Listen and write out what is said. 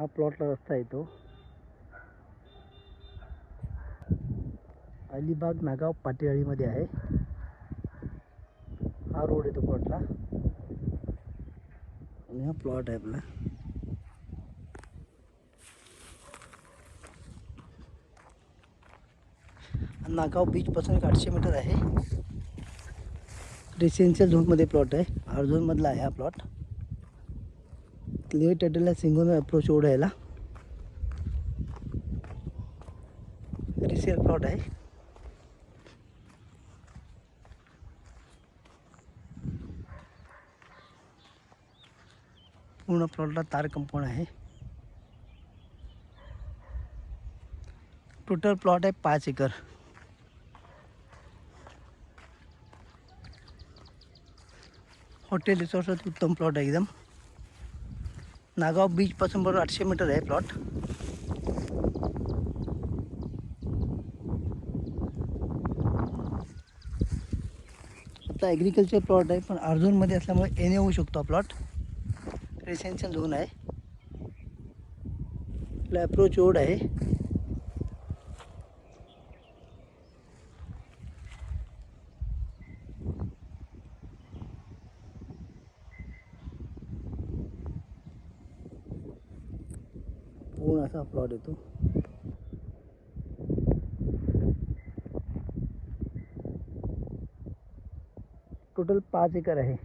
हा प्लॉटला रस्ता येतो. अलिबाग नागाव पाटीआळीमध्ये आहे. हा रोड येतो प्लॉटला आणि हा प्लॉट आहे आपला. नागाव बीचपासून 800 मीटर आहे. रेसिडेन्शियल झोनमध्ये प्लॉट आहे. आर झोनमधला आहे हा प्लॉट. क्लिअर टायटलला सिंगोन अप्रोच रोड यायला. रिसेल प्लॉट आहे. पूर्ण प्लॉटला तार कंपाऊंड आहे. टोटल प्लॉट आहे 5 एकर. हॉटेल रिसॉर्टसाठी उत्तम प्लॉट आहे एकदम. नागाव बीचपासून बरोबर 800 मीटर आहे प्लॉट. आता ॲग्रिकल्चर प्लॉट आहे, पण आर झोनमध्ये असल्यामुळे येणे होऊ शकतो हा प्लॉट. रेसिडेन्शियल झोन आहे. आपला अप्रोच रोड आहे. पूर्ण असा प्लॉट येतो. टोटल 5 एकर आहे.